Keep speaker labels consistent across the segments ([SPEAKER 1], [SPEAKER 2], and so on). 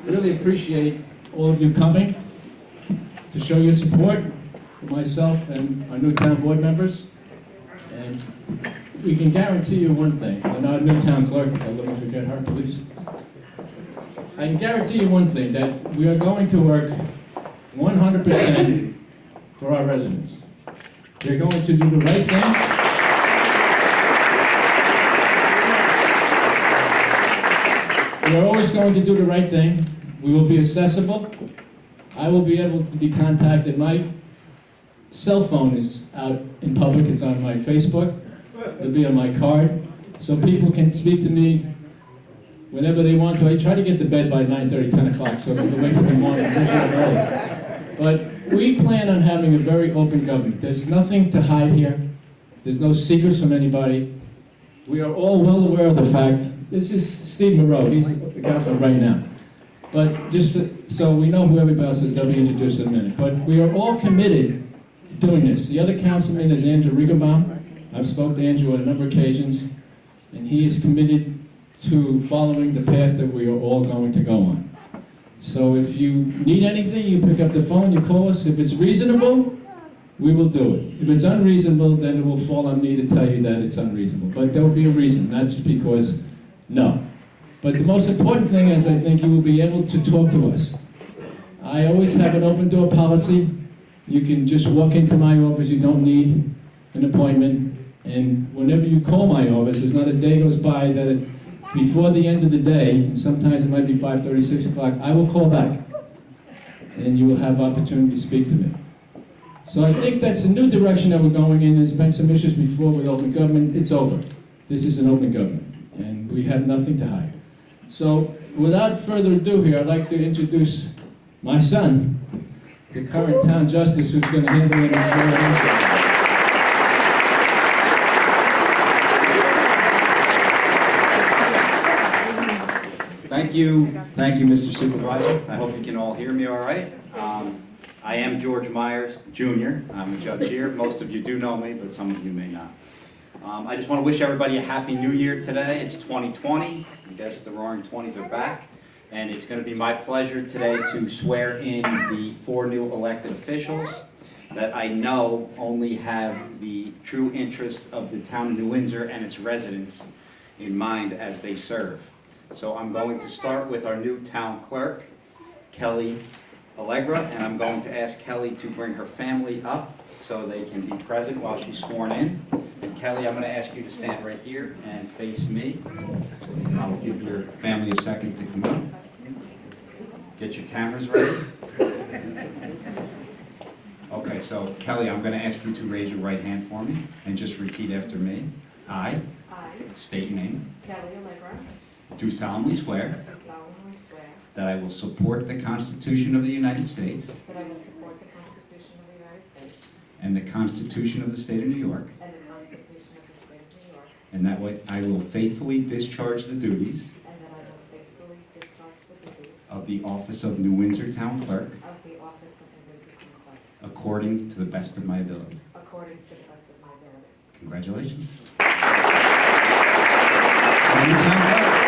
[SPEAKER 1] really appreciate all of you coming to show your support for myself and our new town board members. And we can guarantee you one thing, and our new town clerk, let me forget her, please. I can guarantee you one thing, that we are going to work 100% for our residents. We're going to do the right thing. We are always going to do the right thing. We will be accessible. I will be able to be contacted. My cell phone is out in public. It's on my Facebook. It'll be on my card. So people can speak to me whenever they want to. I try to get to bed by 9:30, 10 o'clock, so they can wait for the morning, usually I'm early. But we plan on having a very open government. There's nothing to hide here. There's no secrets from anybody. We are all well aware of the fact, this is Steve Moreau, he's the councilman right now. But just so we know who everybody else is, they'll be introduced in a minute. But we are all committed to doing this. The other councilman is Andrew Rigabaum. I've spoken to Andrew on a number of occasions, and he is committed to following the path that we are all going to go on. So if you need anything, you pick up the phone, you call us. If it's reasonable, we will do it. If it's unreasonable, then it will fall on me to tell you that it's unreasonable. But there will be a reason, not just because, no. But the most important thing is I think you will be able to talk to us. I always have an open door policy. You can just walk into my office, you don't need an appointment. And whenever you call my office, there's not a day goes by that before the end of the day, and sometimes it might be 5:30, 6 o'clock, I will call back. And you will have opportunity to speak to me. So I think that's the new direction that we're going in. There's been some issues before with open government. It's over. This is an open government, and we have nothing to hide. So without further ado here, I'd like to introduce my son, the current town justice, who's going to handle it as well.
[SPEAKER 2] Thank you, Mr. Supervisor. I hope you can all hear me all right. I am George Myers, Jr. I'm a judge here. Most of you do know me, but some of you may not. I just want to wish everybody a Happy New Year today. It's 2020. I guess the Roaring 20s are back. And it's going to be my pleasure today to swear in the 4 new elected officials that I know only have the true interests of the town of New Windsor and its residents in mind as they serve. So I'm going to start with our new town clerk, Kelly Allegra, and I'm going to ask Kelly to bring her family up so they can be present while she's sworn in. And Kelly, I'm going to ask you to stand right here and face me. I'll give your family a second to come up. Get your cameras ready. Okay, so Kelly, I'm going to ask you to raise your right hand for me and just repeat after me. I state your name.
[SPEAKER 3] Kelly Allegra.
[SPEAKER 2] Do solemnly swear
[SPEAKER 3] Do solemnly swear
[SPEAKER 2] that I will support the Constitution of the United States
[SPEAKER 3] that I will support the Constitution of the United States
[SPEAKER 2] and the Constitution of the State of New York,
[SPEAKER 3] and the Constitution of the State of New York,
[SPEAKER 2] and that way I will faithfully discharge the duties
[SPEAKER 3] and that I will faithfully discharge the duties
[SPEAKER 2] of the office of New Windsor Town Clerk
[SPEAKER 3] of the office of the Windsor Town Clerk
[SPEAKER 2] according to the best of my ability.
[SPEAKER 3] according to the best of my ability.
[SPEAKER 2] Congratulations. New Town Clerk.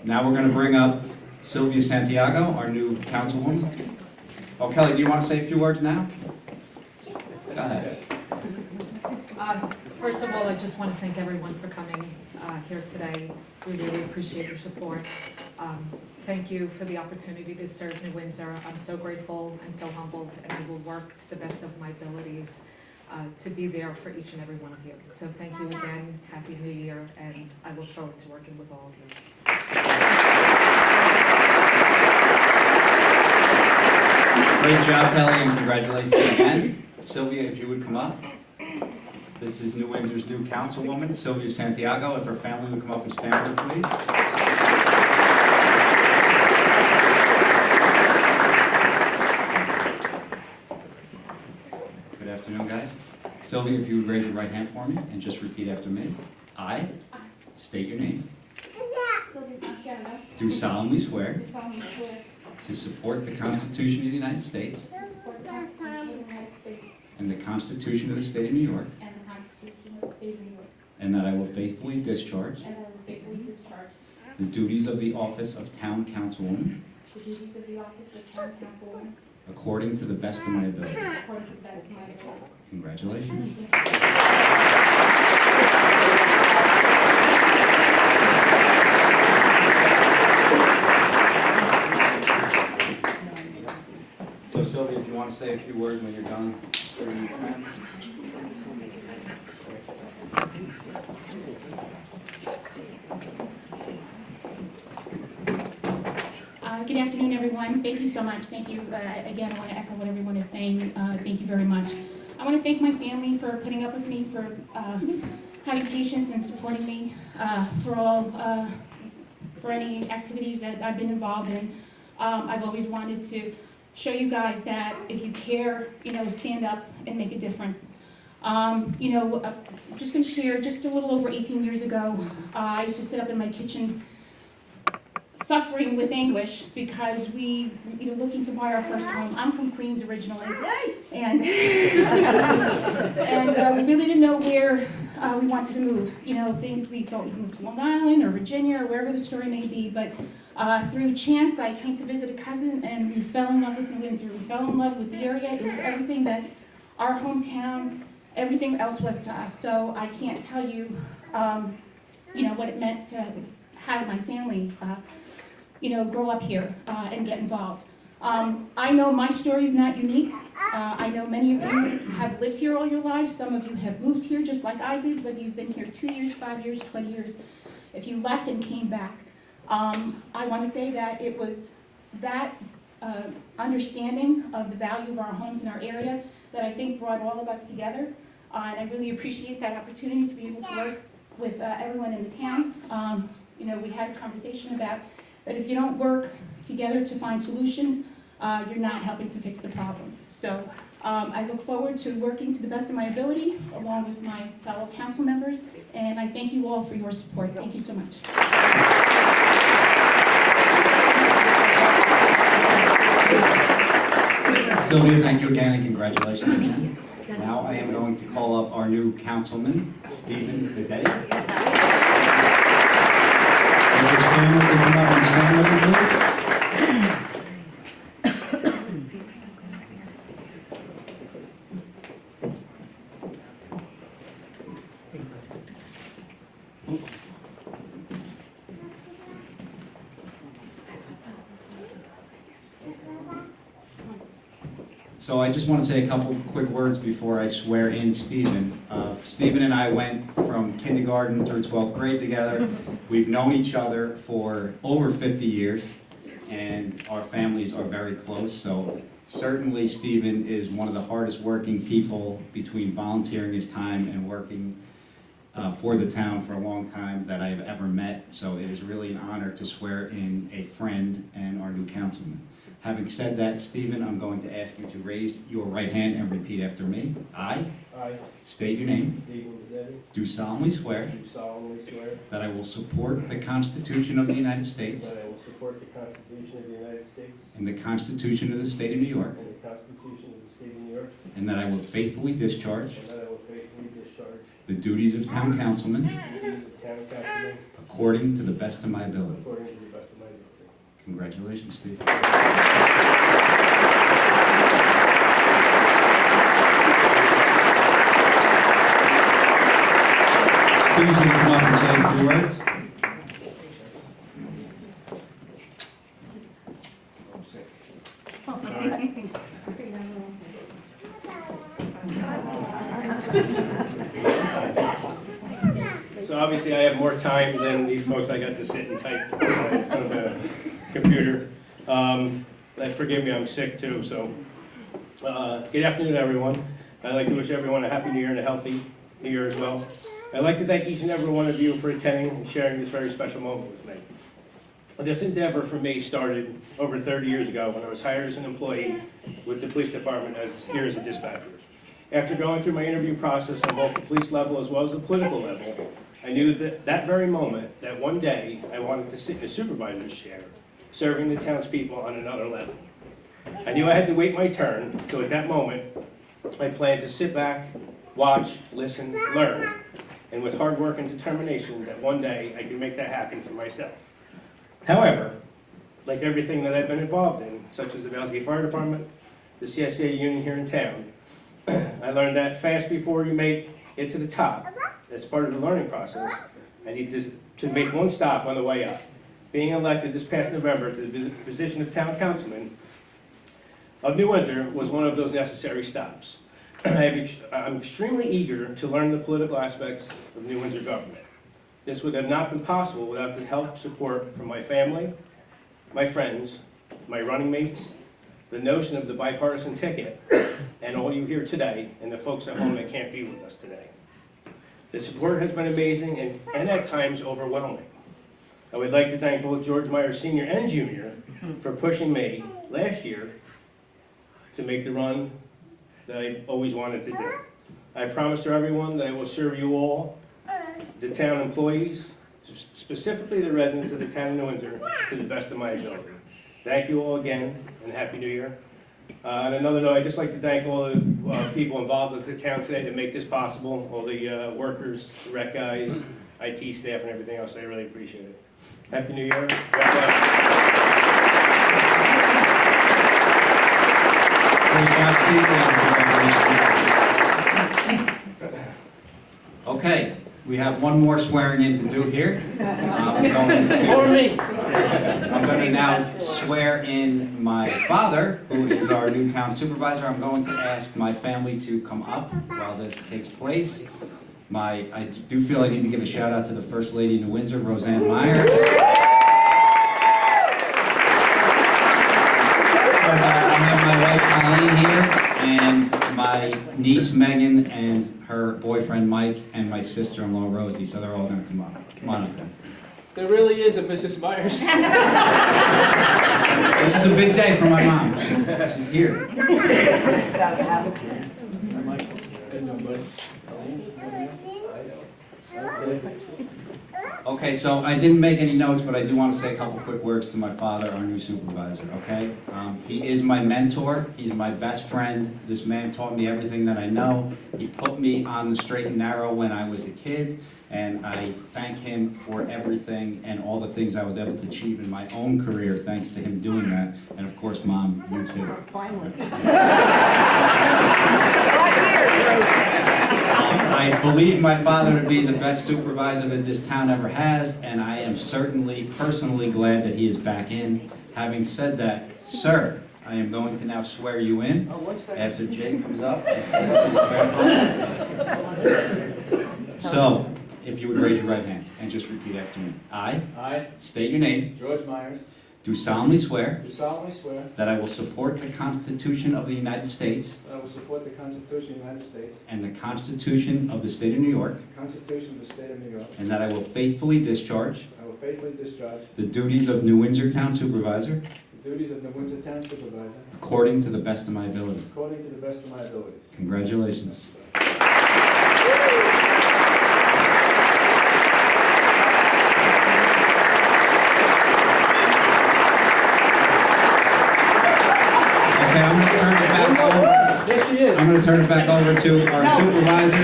[SPEAKER 2] Now we're going to bring up Sylvia Santiago, our new councilwoman. Oh, Kelly, do you want to say a few words now? Go ahead.
[SPEAKER 4] First of all, I just want to thank everyone for coming here today. We really appreciate your support. Thank you for the opportunity to serve New Windsor. I'm so grateful and so humbled, and I will work to the best of my abilities to be there for each and every one of you. So thank you again, Happy New Year, and I look forward to working with all of you.
[SPEAKER 2] Great job, Kelly, and congratulations again. Sylvia, if you would come up. This is New Windsor's new councilwoman, Sylvia Santiago. If her family would come up and stand with her, please. Good afternoon, guys. Sylvia, if you would raise your right hand for me and just repeat after me. I state your name. Do solemnly swear to support the Constitution of the United States and and the Constitution of the State of New York,
[SPEAKER 5] and the Constitution of the State of New York,
[SPEAKER 2] and that I will faithfully discharge
[SPEAKER 5] and I will faithfully discharge
[SPEAKER 2] the duties of the office of Town Councilwoman
[SPEAKER 5] the duties of the office of Town Councilwoman
[SPEAKER 2] according to the best of my ability.
[SPEAKER 5] according to the best of my ability.
[SPEAKER 2] Congratulations. So Sylvia, if you want to say a few words when you're done, you can.
[SPEAKER 5] Good afternoon, everyone. Thank you so much. Thank you. Again, I want to echo what everyone is saying. Thank you very much. I want to thank my family for putting up with me, for having patience and supporting me, for any activities that I've been involved in. I've always wanted to show you guys that if you care, stand up and make a difference. I'm just going to share, just a little over 18 years ago, I used to sit up in my kitchen suffering with anguish because we were looking to buy our first home. I'm from Queens originally, and we really didn't know where we wanted to move. We thought we'd move to Long Island or Virginia or wherever the story may be, but through chance, I came to visit a cousin, and we fell in love with New Windsor. We fell in love with the area. It was everything that our hometown, everything else was to us. So I can't tell you, what it meant to have my family, grow up here and get involved. I know my story is not unique. I know many of you have lived here all your lives. Some of you have moved here just like I did, whether you've been here 2 years, 5 years, 20 years. If you left and came back, I want to say that it was that understanding of the value of our homes in our area that I think brought all of us together. And I really appreciate that opportunity to be able to work with everyone in the town. We had a conversation about that if you don't work together to find solutions, you're not helping to fix the problems. So I look forward to working to the best of my ability along with my fellow council members, and I thank you all for your support. Thank you so much.
[SPEAKER 2] Sylvia, thank you again and congratulations again. Now I am going to call up our new councilman, Stephen Bidetti. If his family can come up and stand with him, please. So I just want to say a couple quick words before I swear in Stephen. Stephen and I went from kindergarten through 12th grade together. We've known each other for over 50 years, and our families are very close. So certainly Stephen is one of the hardest working people between volunteering his time and working for the town for a long time that I've ever met. So it is really an honor to swear in a friend and our new councilman. Having said that, Stephen, I'm going to ask you to raise your right hand and repeat after me. I state your name.
[SPEAKER 6] Stephen Bidetti,
[SPEAKER 2] Do solemnly swear
[SPEAKER 6] do solemnly swear
[SPEAKER 2] that I will support the Constitution of the United States
[SPEAKER 6] that I will support the Constitution of the United States
[SPEAKER 2] and the Constitution of the State of New York,
[SPEAKER 6] and the Constitution of the State of New York,
[SPEAKER 2] and that I will faithfully discharge
[SPEAKER 6] and that I will faithfully discharge
[SPEAKER 2] the duties of town councilman
[SPEAKER 6] the duties of town councilman
[SPEAKER 2] according to the best of my ability.
[SPEAKER 6] according to the best of my ability.
[SPEAKER 2] Congratulations, Steve. Steve's going to come up and say a few words.
[SPEAKER 6] So obviously I have more time than these folks. I got to sit and type in front of a computer. Forgive me, I'm sick too, so. Good afternoon, everyone. I'd like to wish everyone a happy new year and a healthy new year as well. I'd like to thank each and every one of you for attending and sharing this very special moment with me. This endeavor for me started over 30 years ago when I was hired as an employee with the police department here as a dispatcher. After going through my interview process on both the police level as well as the political level, I knew that very moment that one day I wanted to sit in a supervisor's chair, serving the townspeople on another level. I knew I had to wait my turn, so at that moment, I plan to sit back, watch, listen, learn, and with hard work and determination that one day I can make that happen for myself. However, like everything that I've been involved in, such as the Valsgate Fire Department, the CSA union here in town, I learned that fast before you make it to the top, as part of the learning process, I need to make one stop on the way up. Being elected this past November to the position of town councilman of New Windsor was one of those necessary stops. I'm extremely eager to learn the political aspects of New Windsor government. This would have not been possible without the help, support from my family, my friends, my running mates, the notion of the bipartisan ticket, and all you here today, and the folks at home that can't be with us today. The support has been amazing and at times overwhelming. I would like to thank both George Myers Sr. and Jr. for pushing me last year to make the run that I always wanted to do. I promise to everyone that I will serve you all, the town employees, specifically the residents of the town of New Windsor, to the best of my ability. Thank you all again, and Happy New Year. On another note, I'd just like to thank all the people involved with the town today to make this possible, all the workers, the rec guys, IT staff, and everything else. I really appreciate it. Happy New Year. God bless.
[SPEAKER 2] Okay, we have one more swearing in to do here. I'm going to now swear in my father, who is our new town supervisor. I'm going to ask my family to come up while this takes place. I do feel I need to give a shout out to the First Lady of New Windsor, Roseanne Myers. I have my wife Colleen here, and my niece Megan, and her boyfriend Mike, and my sister-in-law Rosie, so they're all going to come up. Come on up then.
[SPEAKER 1] There really is a Mrs. Myers.
[SPEAKER 2] This is a big day for my mom. She's here. Okay, so I didn't make any notes, but I do want to say a couple quick words to my father, our new supervisor, okay? He is my mentor. He's my best friend. This man taught me everything that I know. He put me on the straight and narrow when I was a kid, and I thank him for everything and all the things I was able to achieve in my own career thanks to him doing that. And of course, Mom, you too.
[SPEAKER 3] Finally.
[SPEAKER 2] I believe my father to be the best supervisor that this town ever has, and I am certainly personally glad that he is back in. Having said that, sir, I am going to now swear you in after Jay comes up. So, if you would raise your right hand and just repeat after me. I state your name,
[SPEAKER 1] George Myers,
[SPEAKER 2] do solemnly swear
[SPEAKER 1] do solemnly swear
[SPEAKER 2] that I will support the Constitution of the United States
[SPEAKER 1] that I will support the Constitution of the United States,
[SPEAKER 2] and the Constitution of the State of New York,
[SPEAKER 1] the Constitution of the State of New York.
[SPEAKER 2] and that I will faithfully discharge
[SPEAKER 1] I will faithfully discharge
[SPEAKER 2] the duties of New Windsor Town Supervisor
[SPEAKER 1] the duties of the Windsor Town Supervisor
[SPEAKER 2] according to the best of my ability.
[SPEAKER 1] according to the best of my abilities.
[SPEAKER 2] Congratulations. Okay, I'm going to turn it back over.
[SPEAKER 1] Yes, she is.
[SPEAKER 2] I'm going to turn it back over to our supervisor.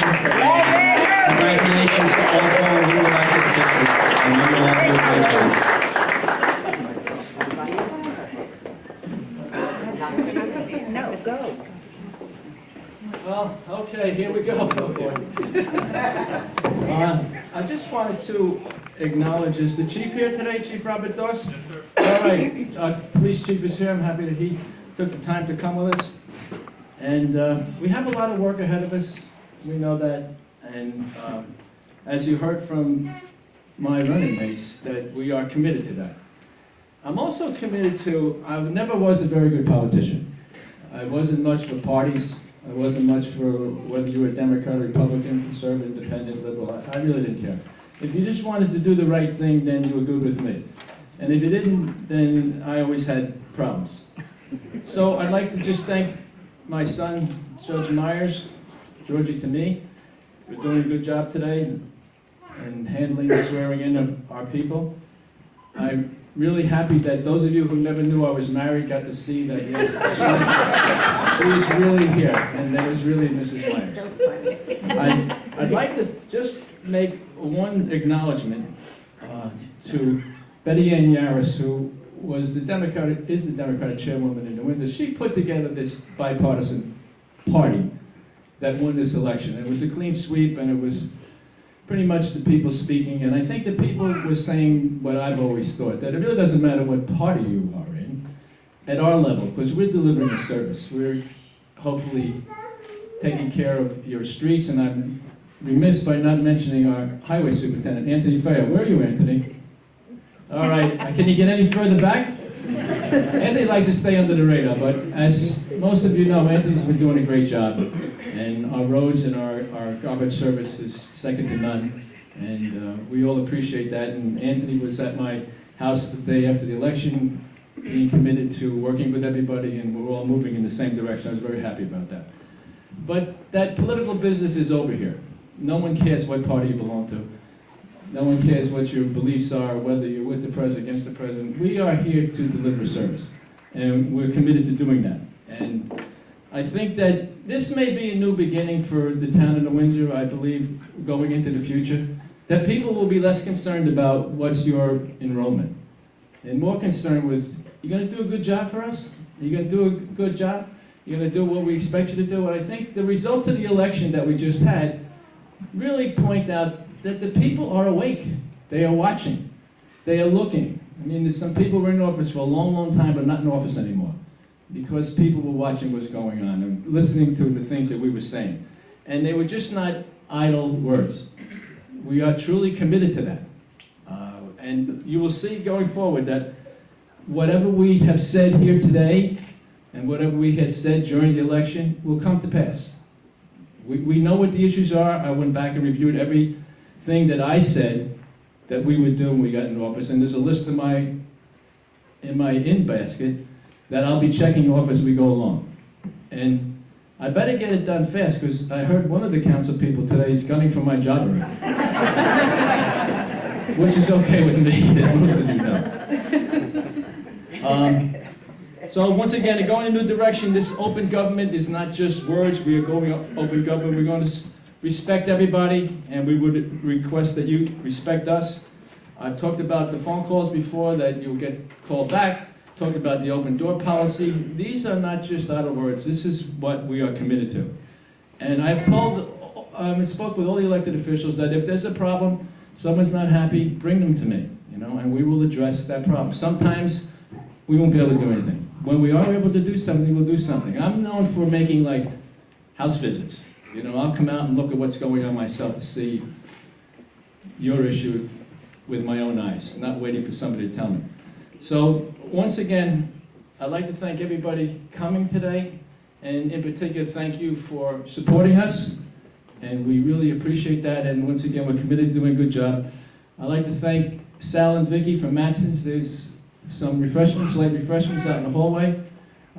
[SPEAKER 2] Congratulations to all 12 of you elected officials, and you will all do a great job.
[SPEAKER 3] No, go.
[SPEAKER 1] Well, okay, here we go. I just wanted to acknowledge, is the chief here today, Chief Robert Doss? Yes, sir. All right, police chief is here. I'm happy that he took the time to come with us. And we have a lot of work ahead of us. We know that. And as you heard from my running mates, that we are committed to that. I'm also committed to, I never was a very good politician. I wasn't much for parties. I wasn't much for whether you were Democrat, Republican, conservative, independent, liberal. I really didn't care. If you just wanted to do the right thing, then you were good with me. And if you didn't, then I always had problems. So I'd like to just thank my son, Judge Myers, Georgie to me, for doing a good job today and handling the swearing in of our people. I really happy that those of you who never knew I was married got to see that, yes, she was really here, and that was really Mrs. Myers.
[SPEAKER 3] So funny.
[SPEAKER 1] I'd like to just make one acknowledgement to Betty Ann Yaris, who is the Democratic chairwoman in New Windsor. She put together this bipartisan party that won this election. It was a clean sweep, and it was pretty much the people speaking, and I think the people were saying what I've always thought, that it really doesn't matter what party you are in, at our level, because we're delivering a service. We're hopefully taking care of your streets, and I'm remiss by not mentioning our highway superintendent, Anthony Fair. Where are you, Anthony? All right, can you get any further back? Anthony likes to stay under the radar, but as most of you know, Anthony's been doing a great job, and our roads and our garbage service is second to none, and we all appreciate that. And Anthony was at my house the day after the election, being committed to working with everybody, and we're all moving in the same direction. I was very happy about that. But that political business is over here. No one cares what party you belong to. No one cares what your beliefs are, whether you're with the president, against the president. We are here to deliver service, and we're committed to doing that. And I think that this may be a new beginning for the town of New Windsor, I believe, going into the future, that people will be less concerned about what's your enrollment, and more concerned with, you gonna do a good job for us? Are you gonna do a good job? You're gonna do what we expect you to do? And I think the results of the election that we just had really point out that the people are awake. They are watching. They are looking. I mean, there's some people who were in office for a long, long time, but not in office anymore, because people were watching what's going on and listening to the things that we were saying. And they were just not idle words. We are truly committed to that. And you will see going forward that whatever we have said here today and whatever we had said during the election will come to pass. We know what the issues are. I went back and reviewed everything that I said that we would do when we got in office, and there's a list in my in-basket that I'll be checking off as we go along. And I better get it done fast, because I heard one of the council people today is gunning for my job already. Which is okay with me, as most of you know. So once again, going in a new direction. This open government is not just words. We are going open government. We're going to respect everybody, and we would request that you respect us. I've talked about the phone calls before, that you'll get called back. Talked about the open door policy. These are not just idle words. This is what we are committed to. And I've spoke with all the elected officials that if there's a problem, someone's not happy, bring them to me, and we will address that problem. Sometimes we won't be able to do anything. When we are able to do something, we'll do something. I'm known for making house visits. I'll come out and look at what's going on myself to see your issue with my own eyes, not waiting for somebody to tell me. So once again, I'd like to thank everybody coming today, and in particular, thank you for supporting us, and we really appreciate that. And once again, we're committed to doing a good job. I'd like to thank Sal and Vicky from Matson's. There's some refreshments, light refreshments out in the hallway.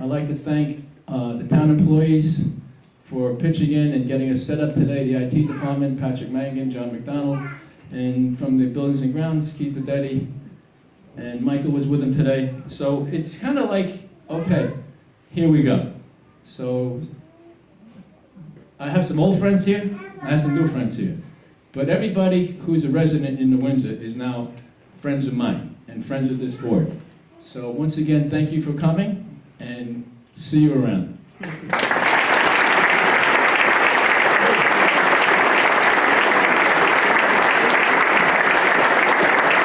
[SPEAKER 1] I'd like to thank the town employees for pitching in and getting us set up today. The IT department, Patrick Mangan, John McDonald, and from the buildings and grounds, Keith Dedetti, and Michael was with him today. So it's kind of like, okay, here we go. So I have some old friends here, I have some new friends here. But everybody who's a resident in New Windsor is now friends of mine and friends of this board. So once again, thank you for coming, and see you around.